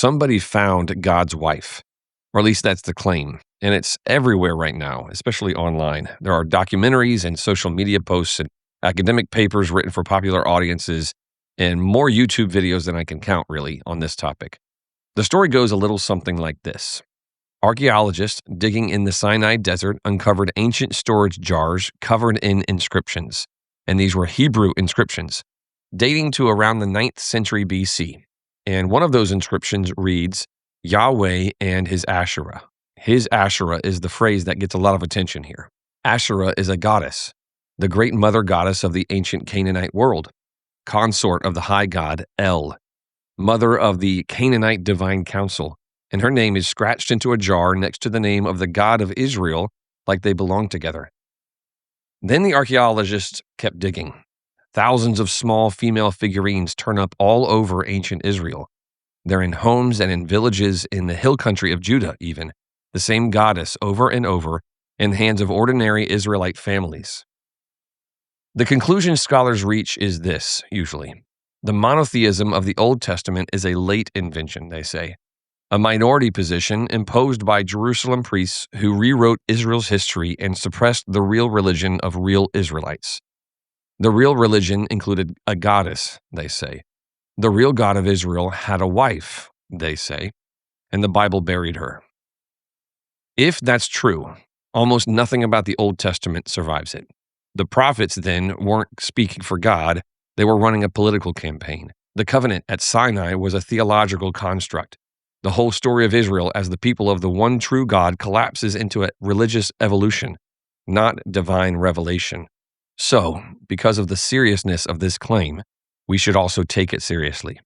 Somebody found God's wife, or at least that's the claim. And it's everywhere right now, especially online. There are documentaries and social media posts and academic papers written for popular audiences and more YouTube videos than I can count, really, on this topic. The story goes a little something like this. Archaeologists digging in the Sinai desert uncovered ancient storage jars covered in inscriptions, and these were Hebrew inscriptions, dating to around the 9th century BC. And one of those inscriptions reads, Yahweh and his Asherah. His Asherah is the phrase that gets a lot of attention here. Asherah is a goddess, the great mother goddess of the ancient Canaanite world, consort of the high god El, mother of the Canaanite divine council, and her name is scratched into a jar next to the name of the God of Israel, like they belong together. Then the archaeologists kept digging. Thousands of small female figurines turn up all over ancient Israel. They're in homes and in villages in the hill country of Judah, even, the same goddess over and over in the hands of ordinary Israelite families. The conclusion scholars reach is this, usually. The monotheism of the Old Testament is a late invention, they say, a minority position imposed by Jerusalem priests who rewrote Israel's history and suppressed the real religion of real Israelites. The real religion included a goddess, they say. The real God of Israel had a wife, they say, and the Bible buried her. If that's true, almost nothing about the Old Testament survives it. The prophets then weren't speaking for God, they were running a political campaign. The covenant at Sinai was a theological construct. The whole story of Israel as the people of the one true God collapses into a religious evolution, not divine revelation. So, because of the seriousness of this claim, we should also take it seriously.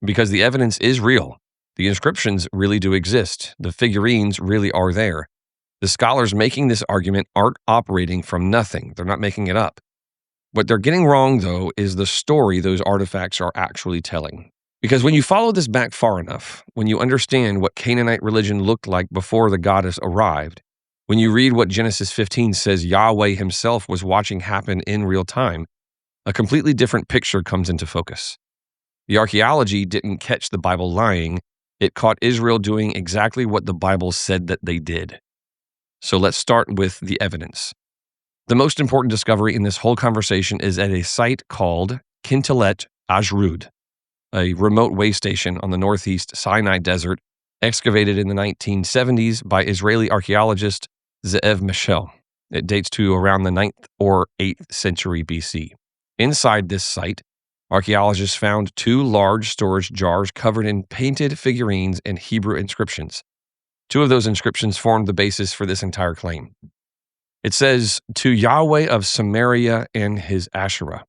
Because the evidence is real. The inscriptions really do exist. The figurines really are there. The scholars making this argument aren't operating from nothing. They're not making it up. What they're getting wrong, though, is the story those artifacts are actually telling. Because when you follow this back far enough, when you understand what Canaanite religion looked like before the goddess arrived, when you read what Genesis 15 says Yahweh himself was watching happen in real time, a completely different picture comes into focus. The archaeology didn't catch the Bible lying. It caught Israel doing exactly what the Bible said that they did. So let's start with the evidence. The most important discovery in this whole conversation is at a site called Kintalet Ashrud, a remote way station on the northeast Sinai desert, excavated in the 1970s by Israeli archaeologist Ze'ev Michel. It dates to around the 9th or 8th century BC. Inside this site, archaeologists found 2 large storage jars covered in painted figurines and Hebrew inscriptions. 2 of those inscriptions formed the basis for this entire claim. It says, to Yahweh of Samaria and his Asherah.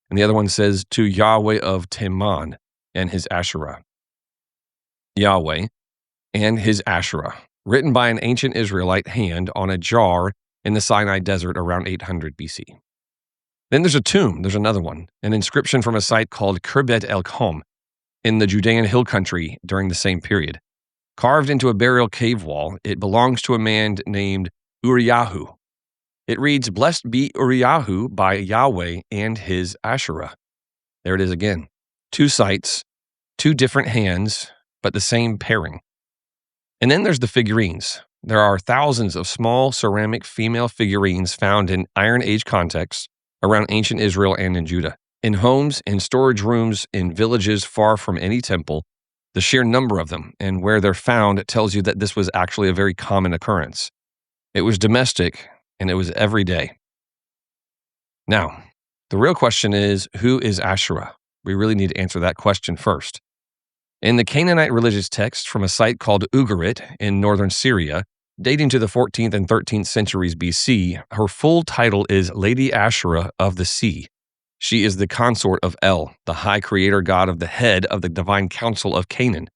And the other one says, to Yahweh of Teman and his Asherah. Yahweh and his Asherah, written by an ancient Israelite hand on a jar in the Sinai desert around 800 BC. Then there's a tomb, there's another one, an inscription from a site called Khirbet el-Khom in the Judean hill country during the same period. Carved into a burial cave wall, it belongs to a man named Uriyahu. It reads, Blessed be Uriyahu by Yahweh and his Asherah. There it is again. 2 sites, 2 different hands, but the same pairing. And then there's the figurines. There are thousands of small ceramic female figurines found in Iron Age contexts around ancient Israel and in Judah. In homes, in storage rooms, in villages far from any temple, the sheer number of them and where they're found tells you that this was actually a very common occurrence. It was domestic, and it was every day. Now, the real question is, who is Asherah? We really need to answer that question first. In the Canaanite religious text from a site called Ugarit in northern Syria, dating to the 14th and 13th centuries BC, her full title is Lady Asherah of the Sea. She is the consort of El, the high creator god of the head of the divine council of Canaan.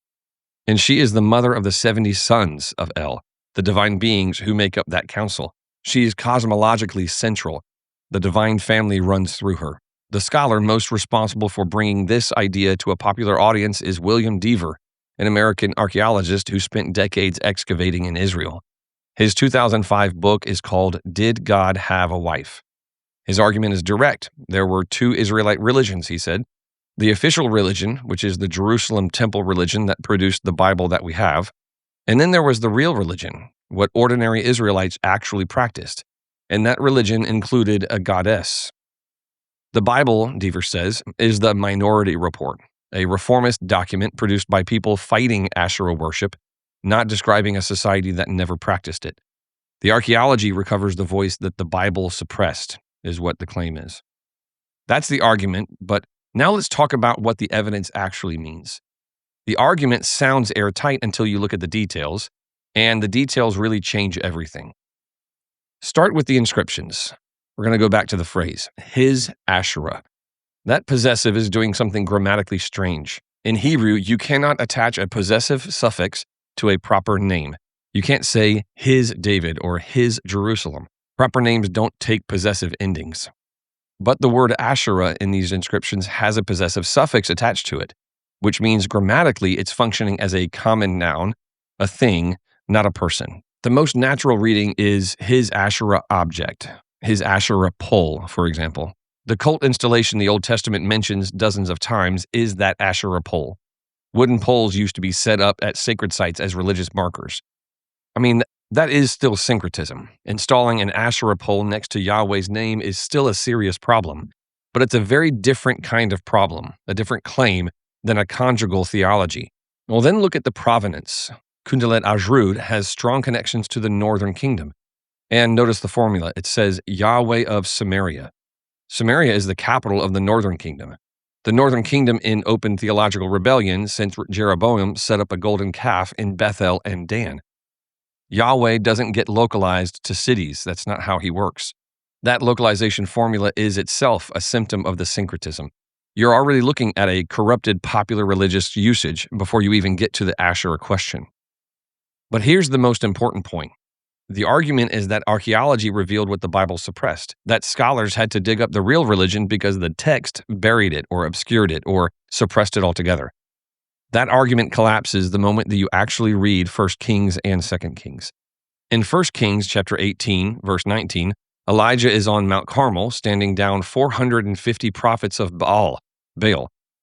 And she is the mother of the 70 sons of El, the divine beings who make up that council. She is cosmologically central. The divine family runs through her. The scholar most responsible for bringing this idea to a popular audience is William Dever, an American archaeologist who spent decades excavating in Israel. His 2005 book is called Did God Have a Wife? His argument is direct. There were 2 Israelite religions, he said. The official religion, which is the Jerusalem temple religion that produced the Bible that we have. And then there was the real religion, what ordinary Israelites actually practiced. And that religion included a goddess. The Bible, Deaver says, is the Minority Report, a reformist document produced by people fighting Asherah worship, not describing a society that never practiced it. The archaeology recovers the voice that the Bible suppressed, is what the claim is. That's the argument, but now let's talk about what the evidence actually means. The argument sounds airtight until you look at the details, and the details really change everything. Start with the inscriptions. We're going to go back to the phrase, his Asherah. That possessive is doing something grammatically strange. In Hebrew, you cannot attach a possessive suffix to a proper name. You can't say his David or his Jerusalem. Proper names don't take possessive endings. But the word Asherah in these inscriptions has a possessive suffix attached to it, which means grammatically it's functioning as a common noun, a thing, not a person. The most natural reading is his Asherah object, his Asherah pole, for example. The cult installation the Old Testament mentions dozens of times is that Asherah pole. Wooden poles used to be set up at sacred sites as religious markers. I mean, that is still syncretism. Installing an Asherah pole next to Yahweh's name is still a serious problem, but it's a very different kind of problem, a different claim than a conjugal theology. Well, then look at the provenance. Kundalet Ajrud has strong connections to the northern kingdom. And notice the formula. It says Yahweh of Samaria. Samaria is the capital of the northern kingdom. The northern kingdom in open theological rebellion since Jeroboam set up a golden calf in Bethel and Dan. Yahweh doesn't get localized to cities. That's not how he works. That localization formula is itself a symptom of the syncretism. You're already looking at a corrupted popular religious usage before you even get to the Asherah question. But here's the most important point. The argument is that archaeology revealed what the Bible suppressed, that scholars had to dig up the real religion because the text buried it or obscured it or suppressed it altogether. That argument collapses the moment that you actually read 1 Kings and 2 Kings. In 1 Kings chapter 18, verse 19, Elijah is on Mount Carmel standing down 450 prophets of Baal,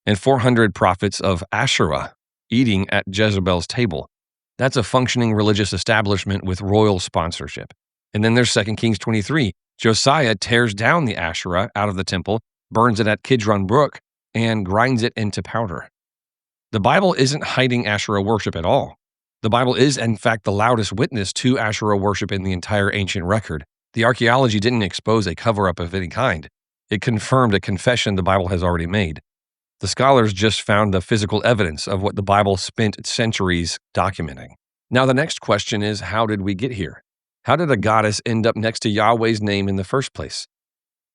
and 400 prophets of Asherah, eating at Jezebel's table. That's a functioning religious establishment with royal sponsorship. And then there's 2 Kings 23. Josiah tears down the Asherah out of the temple, burns it at Kidron Brook, and grinds it into powder. The Bible isn't hiding Asherah worship at all. The Bible is, in fact, the loudest witness to Asherah worship in the entire ancient record. The archaeology didn't expose a cover-up of any kind. It confirmed a confession the Bible has already made. The scholars just found the physical evidence of what the Bible spent centuries documenting. Now, the next question is, how did we get here? How did a goddess end up next to Yahweh's name in the first place?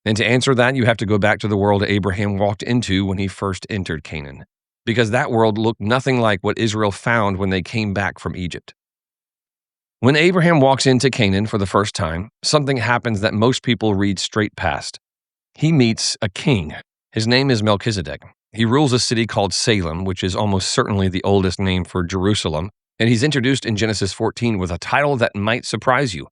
And to answer that, you have to go back to the world Abraham walked into when he first entered Canaan, because that world looked nothing like what Israel found when they came back from Egypt. When Abraham walks into Canaan for the first time, something happens that most people read straight past. He meets a king. His name is Melchizedek. He rules a city called Salem, which is almost certainly the oldest name for Jerusalem, and he's introduced in Genesis 14 with a title that might surprise you.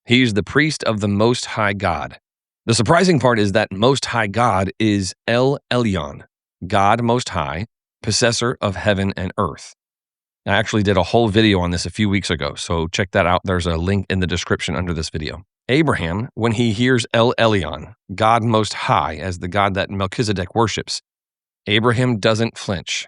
He's the priest of the Most High God. The surprising part is that Most High God is El Elyon, God Most High, possessor of heaven and earth. I actually did a whole video on this a few weeks ago, so check that out. There's a link in the description under this video. Abraham, when he hears El Elyon, God Most High, as the God that Melchizedek worships, Abraham doesn't flinch.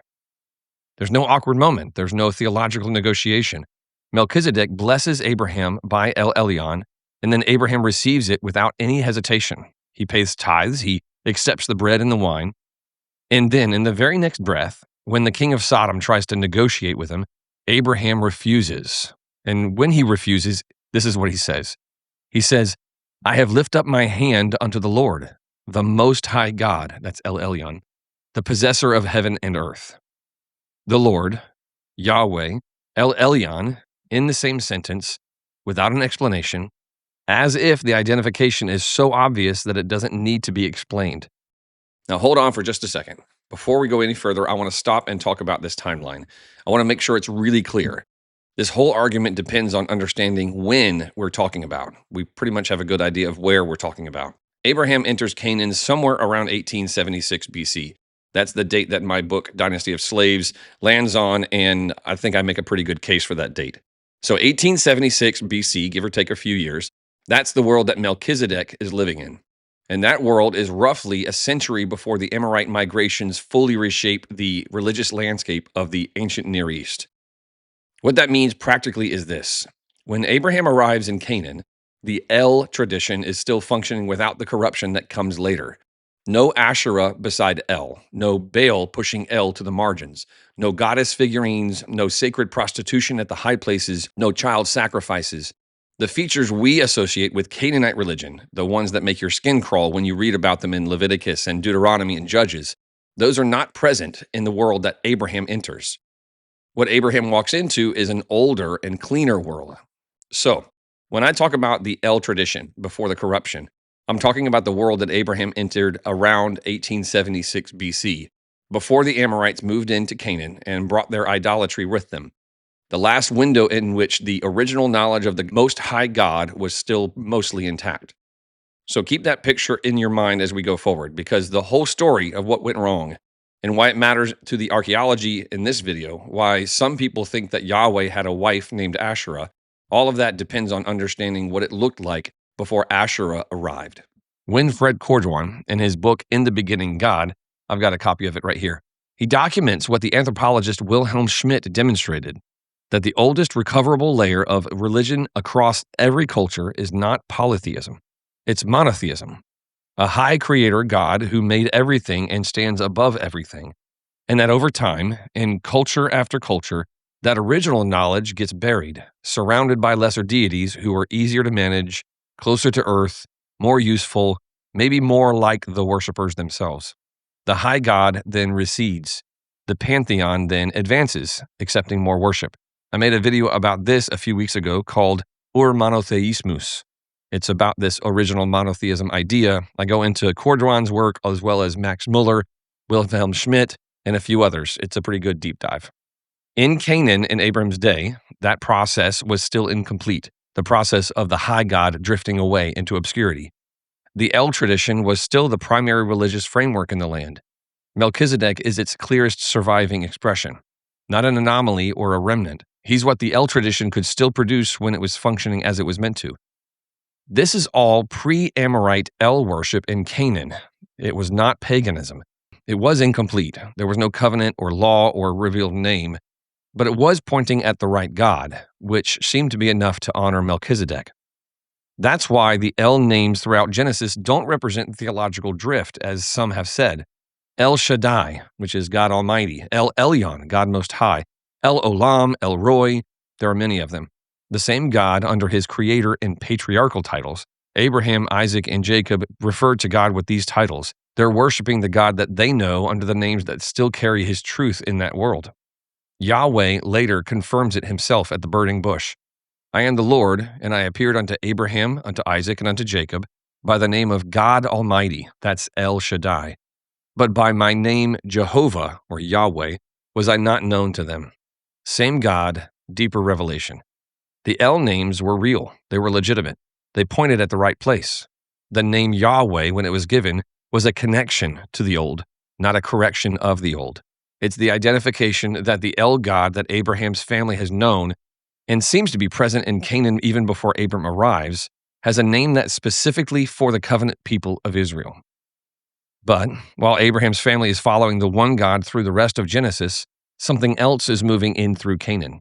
There's no awkward moment. There's no theological negotiation. Melchizedek blesses Abraham by El Elyon, and then Abraham receives it without any hesitation. He pays tithes, he accepts the bread and the wine, and then in the very next breath, when the king of Sodom tries to negotiate with him, Abraham refuses. And when he refuses, this is what he says. He says, I have lifted up my hand unto the Lord, the Most High God, that's El Elyon, the possessor of heaven and earth. The Lord, Yahweh, El Elyon, in the same sentence, without an explanation, as if the identification is so obvious that it doesn't need to be explained. Now hold on for just a second. Before we go any further, I want to stop and talk about this timeline. I want to make sure it's really clear. This whole argument depends on understanding when we're talking about. We pretty much have a good idea of where we're talking about. Abraham enters Canaan somewhere around 1876 BC. That's the date that my book, Dynasty of Slaves, lands on, and I think I make a pretty good case for that date. So 1876 BC, give or take a few years, that's the world that Melchizedek is living in. And that world is roughly a century before the Amorite migrations fully reshape the religious landscape of the ancient Near East. What that means practically is this. When Abraham arrives in Canaan, the El tradition is still functioning without the corruption that comes later. No Asherah beside El, no Baal pushing El to the margins, no goddess figurines, no sacred prostitution at the high places, no child sacrifices. The features we associate with Canaanite religion, the ones that make your skin crawl when you read about them in Leviticus and Deuteronomy and Judges, those are not present in the world that Abraham enters. What Abraham walks into is an older and cleaner world. So, when I talk about the El tradition before the corruption, I'm talking about the world that Abraham entered around 1876 BC, before the Amorites moved into Canaan and brought their idolatry with them. The last window in which the original knowledge of the Most High God was still mostly intact. So keep that picture in your mind as we go forward, because the whole story of what went wrong and why it matters to the archaeology in this video, why some people think that Yahweh had a wife named Asherah, all of that depends on understanding what it looked like before Asherah arrived. Winfred Corduan, in his book In the Beginning God, I've got a copy of it right here, he documents what the anthropologist Wilhelm Schmidt demonstrated, that the oldest recoverable layer of religion across every culture is not polytheism, it's monotheism. A high creator God who made everything and stands above everything. And that over time, in culture after culture, that original knowledge gets buried, surrounded by lesser deities who are easier to manage, closer to earth, more useful, maybe more like the worshippers themselves. The high God then recedes. The pantheon then advances, accepting more worship. I made a video about this a few weeks ago called monotheismus. It's about this original monotheism idea. I go into Corduan's work as well as Max Muller, Wilhelm Schmidt, and a few others. It's a pretty good deep dive. In Canaan in Abram's day, that process was still incomplete, the process of the high God drifting away into obscurity. The El tradition was still the primary religious framework in the land. Melchizedek is its clearest surviving expression, not an anomaly or a remnant. He's what the El tradition could still produce when it was functioning as it was meant to. This is all pre-Amorite El worship in Canaan. It was not paganism. It was incomplete. There was no covenant or law or revealed name, but it was pointing at the right God, which seemed to be enough to honor Melchizedek. That's why the El names throughout Genesis don't represent theological drift, as some have said. El Shaddai, which is God Almighty, El Elyon, God Most High, El Olam, El Roy, there are many of them. The same God under his creator and patriarchal titles. Abraham, Isaac, and Jacob referred to God with these titles. They're worshiping the God that they know under the names that still carry his truth in that world. Yahweh later confirms it himself at the burning bush. I am the Lord, and I appeared unto Abraham, unto Isaac, and unto Jacob, by the name of God Almighty, that's El Shaddai. But by my name Jehovah, or Yahweh, was I not known to them. Same God, deeper revelation. The El names were real. They were legitimate. They pointed at the right place. The name Yahweh, when it was given, was a connection to the old, not a correction of the old. It's the identification that the El God that Abraham's family has known and seems to be present in Canaan even before Abram arrives, has a name that's specifically for the covenant people of Israel. But while Abraham's family is following the one God through the rest of Genesis, something else is moving in through Canaan.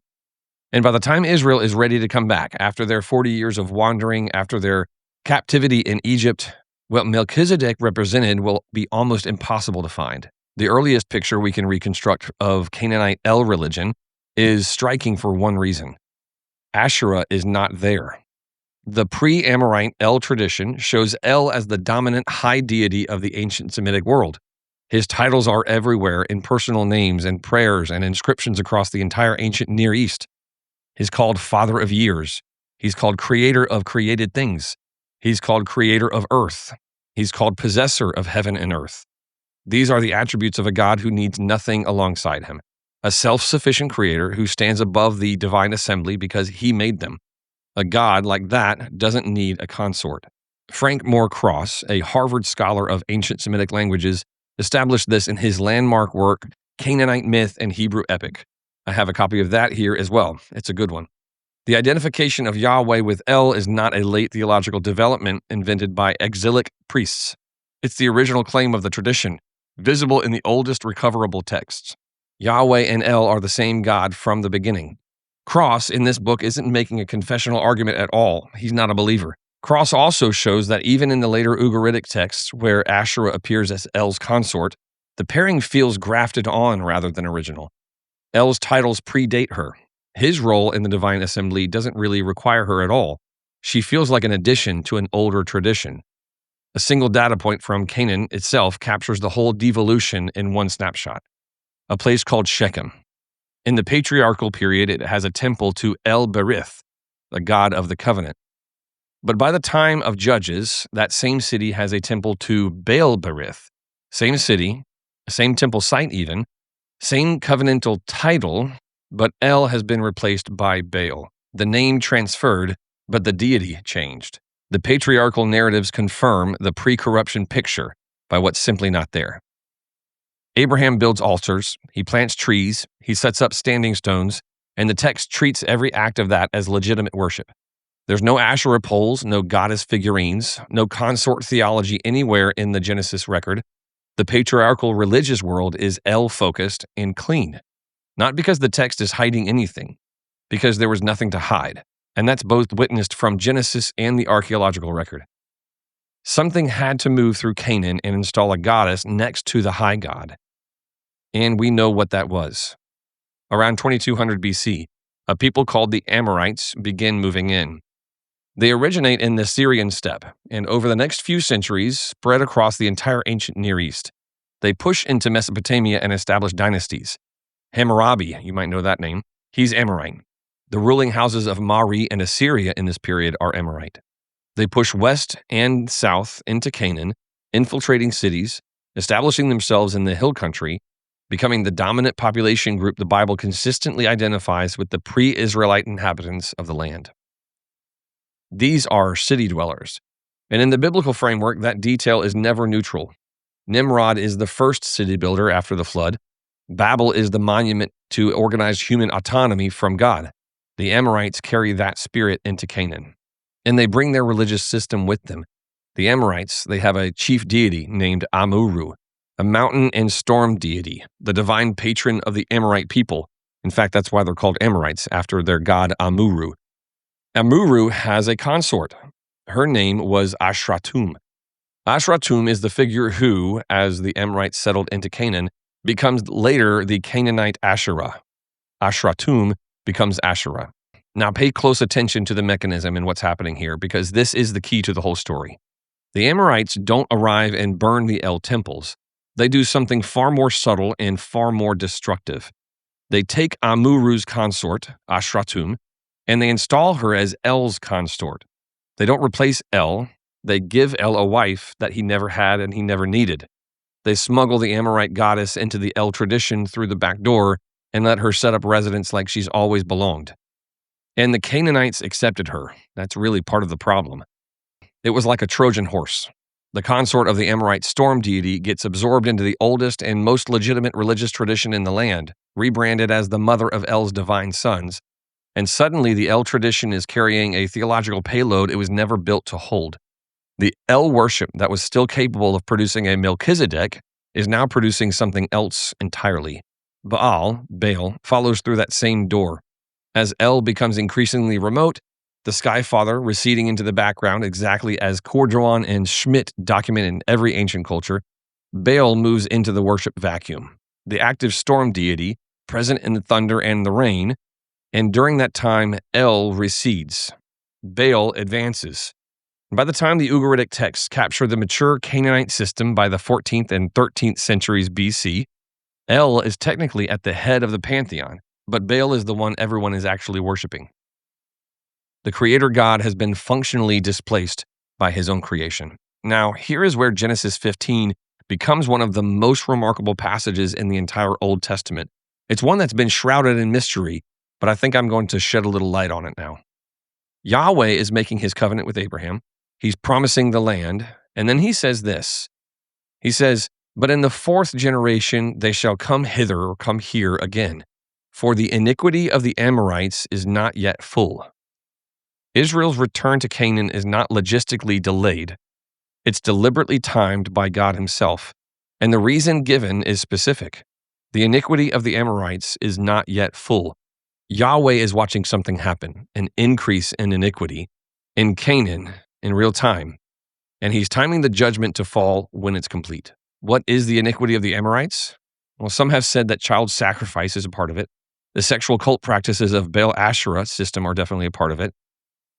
And by the time Israel is ready to come back, after their 40 years of wandering, after their captivity in Egypt, what Melchizedek represented will be almost impossible to find. The earliest picture we can reconstruct of Canaanite El religion is striking for one reason. Asherah is not there. The pre-Amorite El tradition shows El as the dominant high deity of the ancient Semitic world. His titles are everywhere in personal names and prayers and inscriptions across the entire ancient Near East. He's called Father of Years. He's called Creator of created things. He's called Creator of earth. He's called Possessor of heaven and earth. These are the attributes of a God who needs nothing alongside him. A self-sufficient creator who stands above the divine assembly because he made them. A God like that doesn't need a consort. Frank Moore Cross, a Harvard scholar of ancient Semitic languages, established this in his landmark work, Canaanite Myth and Hebrew Epic. I have a copy of that here as well. It's a good one. The identification of Yahweh with El is not a late theological development invented by exilic priests. It's the original claim of the tradition, visible in the oldest recoverable texts. Yahweh and El are the same God from the beginning. Cross, in this book, isn't making a confessional argument at all. He's not a believer. Cross also shows that even in the later Ugaritic texts, where Asherah appears as El's consort, the pairing feels grafted on rather than original. El's titles predate her. His role in the divine assembly doesn't really require her at all. She feels like an addition to an older tradition. A single data point from Canaan itself captures the whole devolution in one snapshot. A place called Shechem. In the patriarchal period, it has a temple to El Berith, the god of the covenant. But by the time of Judges, that same city has a temple to Baal Berith. Same city, same temple site even, same covenantal title, but El has been replaced by Baal. The name transferred, but the deity changed. The patriarchal narratives confirm the pre-corruption picture by what's simply not there. Abraham builds altars, he plants trees, he sets up standing stones, and the text treats every act of that as legitimate worship. There's no Asherah poles, no goddess figurines, no consort theology anywhere in the Genesis record. The patriarchal religious world is El-focused and clean. Not because the text is hiding anything, because there was nothing to hide. And that's both witnessed from Genesis and the archaeological record. Something had to move through Canaan and install a goddess next to the high god. And we know what that was. Around 2200 BC, a people called the Amorites begin moving in. They originate in the Syrian steppe, and over the next few centuries, spread across the entire ancient Near East. They push into Mesopotamia and establish dynasties. Hammurabi, you might know that name, he's Amorite. The ruling houses of Mari and Assyria in this period are Amorite. They push west and south into Canaan, infiltrating cities, establishing themselves in the hill country, becoming the dominant population group the Bible consistently identifies with the pre-Israelite inhabitants of the land. These are city dwellers, and in the biblical framework, that detail is never neutral. Nimrod is the first city builder after the flood. Babel is the monument to organized human autonomy from God. The Amorites carry that spirit into Canaan, and they bring their religious system with them. The Amorites, they have a chief deity named Amuru, a mountain and storm deity, the divine patron of the Amorite people. In fact, that's why they're called Amorites, after their god Amuru. Amuru has a consort. Her name was Ashratum. Ashratum is the figure who, as the Amorites settled into Canaan, becomes later the Canaanite Asherah. Ashratum becomes Asherah. Now pay close attention to the mechanism and what's happening here, because this is the key to the whole story. The Amorites don't arrive and burn the El temples. They do something far more subtle and far more destructive. They take Amuru's consort, Ashratum, and they install her as El's consort. They don't replace El. They give El a wife that he never had and he never needed. They smuggle the Amorite goddess into the El tradition through the back door and let her set up residence like she's always belonged. And the Canaanites accepted her. That's really part of the problem. It was like a Trojan horse. The consort of the Amorite storm deity gets absorbed into the oldest and most legitimate religious tradition in the land, rebranded as the mother of El's divine sons, and suddenly the El tradition is carrying a theological payload it was never built to hold. The El worship that was still capable of producing a Melchizedek is now producing something else entirely. Baal follows through that same door. As El becomes increasingly remote, the Sky Father receding into the background exactly as Cordron and Schmidt document in every ancient culture, Baal moves into the worship vacuum, the active storm deity present in the thunder and the rain, and during that time, El recedes. Baal advances. By the time the Ugaritic texts capture the mature Canaanite system by the 14th and 13th centuries BC, El is technically at the head of the pantheon, but Baal is the one everyone is actually worshiping. The creator God has been functionally displaced by his own creation. Now, here is where Genesis 15 becomes one of the most remarkable passages in the entire Old Testament. It's one that's been shrouded in mystery, but I think I'm going to shed a little light on it now. Yahweh is making his covenant with Abraham. He's promising the land, and then he says this. He says, But in the fourth generation they shall come hither or come here again, for the iniquity of the Amorites is not yet full. Israel's return to Canaan is not logistically delayed. It's deliberately timed by God himself, and the reason given is specific. The iniquity of the Amorites is not yet full. Yahweh is watching something happen, an increase in iniquity, in Canaan, in real time, and he's timing the judgment to fall when it's complete. What is the iniquity of the Amorites? Well, some have said that child sacrifice is a part of it. The sexual cult practices of Baal Asherah system are definitely a part of it.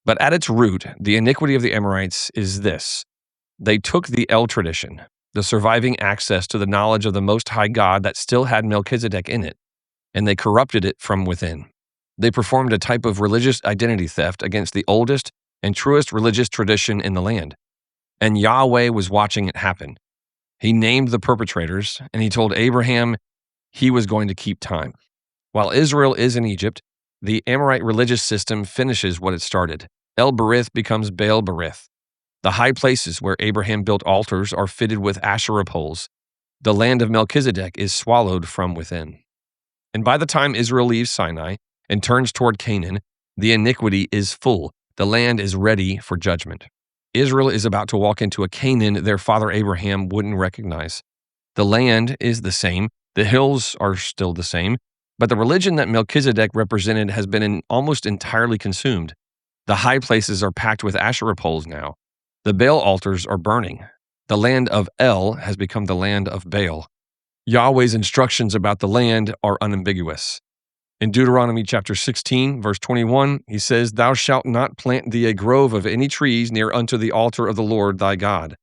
But at its root, the iniquity of the Amorites is this. They took the El tradition, the surviving access to the knowledge of the Most High God that still had Melchizedek in it, and they corrupted it from within. They performed a type of religious identity theft against the oldest and truest religious tradition in the land. And Yahweh was watching it happen. He named the perpetrators, and he told Abraham he was going to keep time. While Israel is in Egypt, the Amorite religious system finishes what it started. El Berith becomes Baal Berith. The high places where Abraham built altars are fitted with Asherah poles. The land of Melchizedek is swallowed from within. And by the time Israel leaves Sinai and turns toward Canaan, the iniquity is full. The land is ready for judgment. Israel is about to walk into a Canaan their father Abraham wouldn't recognize. The land is the same. The hills are still the same. But the religion that Melchizedek represented has been almost entirely consumed. The high places are packed with Asherah poles now. The Baal altars are burning. The land of El has become the land of Baal. Yahweh's instructions about the land are unambiguous. In Deuteronomy chapter 16, verse 21, he says, "Thou shalt not plant thee a grove of any trees near unto the altar of the Lord thy God.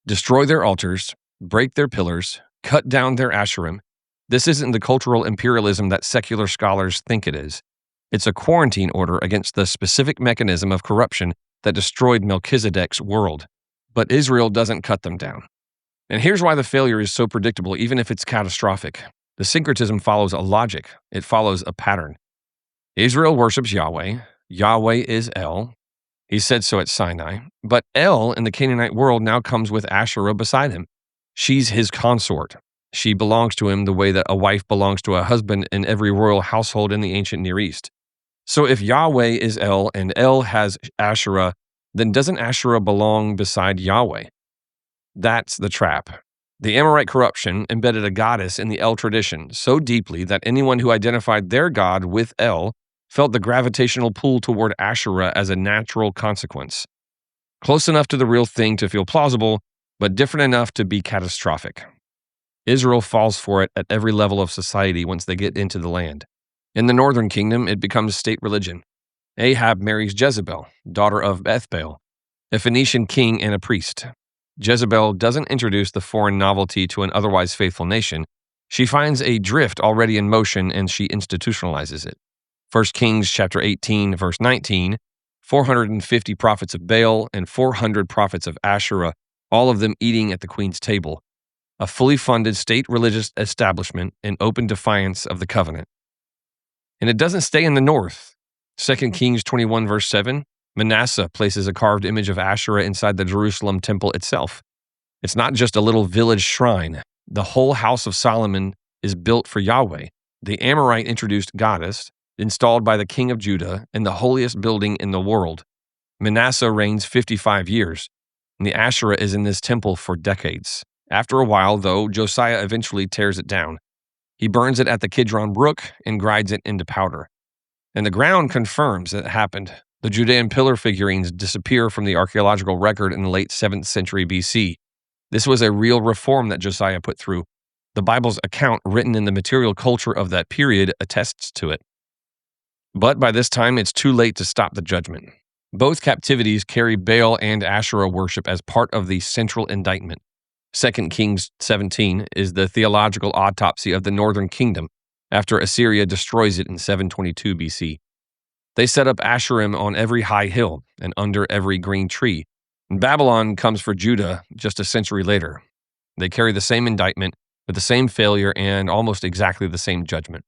Destroy their altars, break their pillars, cut down their Asherim." This isn't the cultural imperialism that secular scholars think it is. It's a quarantine order against the specific mechanism of corruption that destroyed Melchizedek's world. But Israel doesn't cut them down. And here's why the failure is so predictable, even if it's catastrophic. The syncretism follows a logic. It follows a pattern. Israel worships Yahweh. Yahweh is El. He said so at Sinai. But El in the Canaanite world now comes with Asherah beside him. She's his consort. She belongs to him the way that a wife belongs to a husband in every royal household in the ancient Near East. So if Yahweh is El and El has Asherah, then doesn't Asherah belong beside Yahweh? That's the trap. The Amorite corruption embedded a goddess in the El tradition so deeply that anyone who identified their god with El felt the gravitational pull toward Asherah as a natural consequence. Close enough to the real thing to feel plausible, but different enough to be catastrophic. Israel falls for it at every level of society once they get into the land. In the northern kingdom, it becomes state religion. Ahab marries Jezebel, daughter of Ethbaal, a Phoenician king and a priest. Jezebel doesn't introduce the foreign novelty to an otherwise faithful nation. She finds a drift already in motion and she institutionalizes it. 1 Kings chapter 18, verse 19, 450 prophets of Baal and 400 prophets of Asherah, all of them eating at the queen's table. A fully funded state religious establishment in open defiance of the covenant. And it doesn't stay in the north. 2 Kings 21, verse 7, Manasseh places a carved image of Asherah inside the Jerusalem temple itself. It's not just a little village shrine. The whole house of Solomon is built for Yahweh, the Amorite introduced goddess, installed by the king of Judah in the holiest building in the world. Manasseh reigns 55 years, and the Asherah is in this temple for decades. After a while, though, Josiah eventually tears it down. He burns it at the Kidron Brook and grinds it into powder. And the ground confirms that it happened. The Judean pillar figurines disappear from the archaeological record in the late 7th century BC. This was a real reform that Josiah put through. The Bible's account, written in the material culture of that period, attests to it. But by this time, it's too late to stop the judgment. Both captivities carry Baal and Asherah worship as part of the central indictment. 2 Kings 17 is the theological autopsy of the northern kingdom after Assyria destroys it in 722 BC. They set up Asherim on every high hill and under every green tree. And Babylon comes for Judah just a century later. They carry the same indictment with the same failure and almost exactly the same judgment.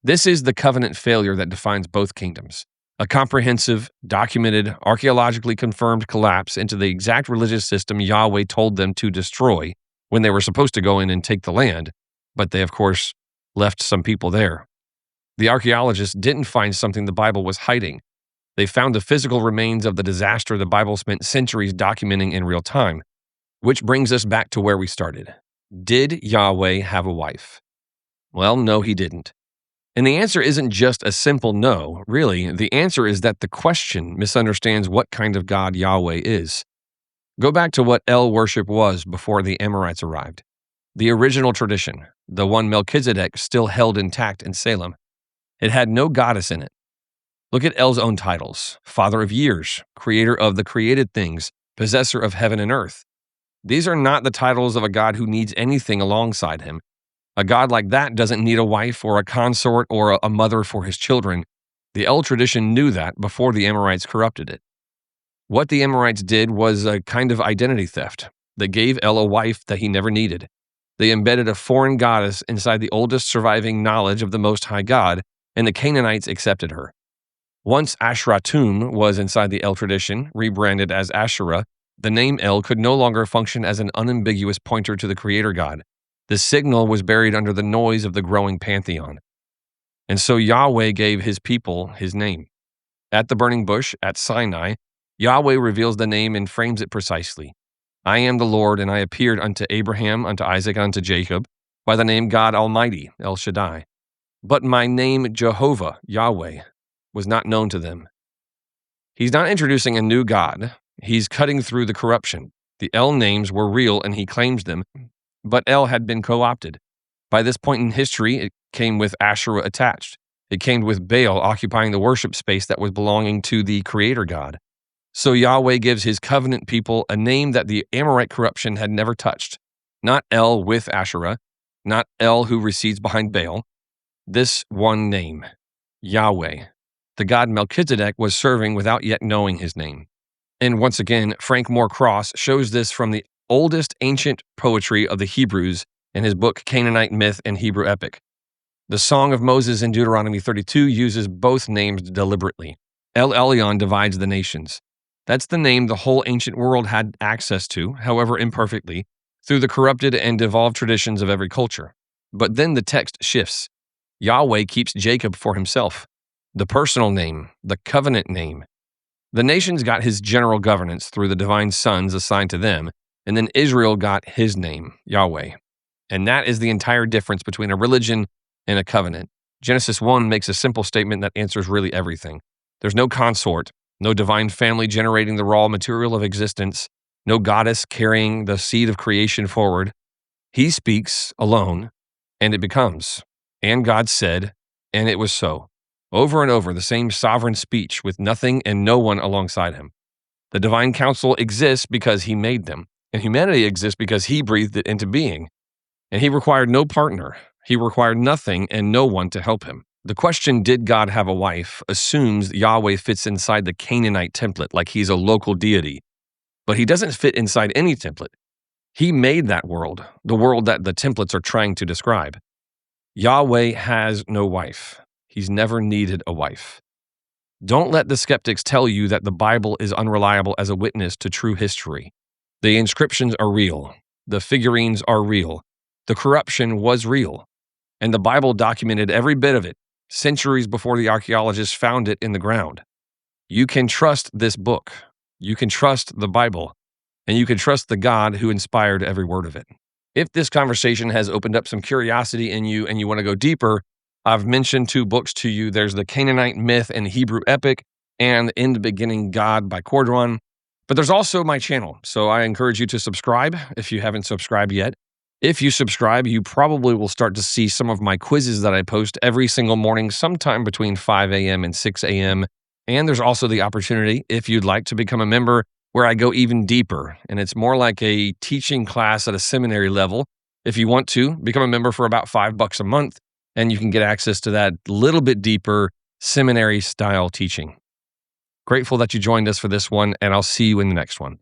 This is the covenant failure that defines both kingdoms. A comprehensive, documented, archaeologically confirmed collapse into the exact religious system Yahweh told them to destroy when they were supposed to go in and take the land, but they, of course, left some people there. The archaeologists didn't find something the Bible was hiding. They found the physical remains of the disaster the Bible spent centuries documenting in real time, which brings us back to where we started. Did Yahweh have a wife? Well, no, he didn't. And the answer isn't just a simple no. Really, the answer is that the question misunderstands what kind of God Yahweh is. Go back to what El worship was before the Amorites arrived. The original tradition, the one Melchizedek still held intact in Salem. It had no goddess in it. Look at El's own titles: Father of Years, Creator of the created things, Possessor of heaven and earth. These are not the titles of a God who needs anything alongside him. A God like that doesn't need a wife or a consort or a mother for his children. The El tradition knew that before the Amorites corrupted it. What the Amorites did was a kind of identity theft. They gave El a wife that he never needed. They embedded a foreign goddess inside the oldest surviving knowledge of the Most High God, and the Canaanites accepted her. Once Asherah was inside the El tradition, rebranded as Asherah, the name El could no longer function as an unambiguous pointer to the Creator God. The signal was buried under the noise of the growing pantheon. And so Yahweh gave his people his name. At the burning bush, at Sinai, Yahweh reveals the name and frames it precisely. I am the Lord, and I appeared unto Abraham, unto Isaac, and unto Jacob, by the name God Almighty, El Shaddai. But my name, Jehovah, Yahweh, was not known to them. He's not introducing a new God. He's cutting through the corruption. The El names were real, and he claims them, but El had been co-opted. By this point in history, it came with Asherah attached. It came with Baal occupying the worship space that was belonging to the Creator God. So Yahweh gives his covenant people a name that the Amorite corruption had never touched. Not El with Asherah, not El who recedes behind Baal. This one name, Yahweh, the God Melchizedek was serving without yet knowing his name. And once again, Frank Moore Cross shows this from the oldest ancient poetry of the Hebrews in his book Canaanite Myth and Hebrew Epic. The Song of Moses in Deuteronomy 32 uses both names deliberately. El Elyon divides the nations. That's the name the whole ancient world had access to, however imperfectly, through the corrupted and devolved traditions of every culture. But then the text shifts. Yahweh keeps Jacob for himself, the personal name, the covenant name. The nations got his general governance through the divine sons assigned to them, and then Israel got his name, Yahweh. And that is the entire difference between a religion and a covenant. Genesis 1 makes a simple statement that answers really everything. There's no consort, no divine family generating the raw material of existence, no goddess carrying the seed of creation forward. He speaks alone, and it becomes. And God said, and it was so. Over and over, the same sovereign speech with nothing and no one alongside him. The divine council exists because he made them, and humanity exists because he breathed it into being. And he required no partner. He required nothing and no one to help him. The question, did God have a wife, assumes Yahweh fits inside the Canaanite template like he's a local deity. But he doesn't fit inside any template. He made that world, the world that the templates are trying to describe. Yahweh has no wife. He's never needed a wife. Don't let the skeptics tell you that the Bible is unreliable as a witness to true history. The inscriptions are real. The figurines are real. The corruption was real. And the Bible documented every bit of it, centuries before the archaeologists found it in the ground. You can trust this book. You can trust the Bible. And you can trust the God who inspired every word of it. If this conversation has opened up some curiosity in you and you want to go deeper, I've mentioned 2 books to you. There's the Canaanite Myth and Hebrew Epic and In the Beginning God by Cordron. But there's also my channel, so I encourage you to subscribe if you haven't subscribed yet. If you subscribe, you probably will start to see some of my quizzes that I post every single morning, sometime between 5 a.m. and 6 a.m. And there's also the opportunity, if you'd like to become a member, where I go even deeper. And it's more like a teaching class at a seminary level. If you want to, become a member for about $5 a month, and you can get access to that little bit deeper seminary-style teaching. Grateful that you joined us for this one, and I'll see you in the next one.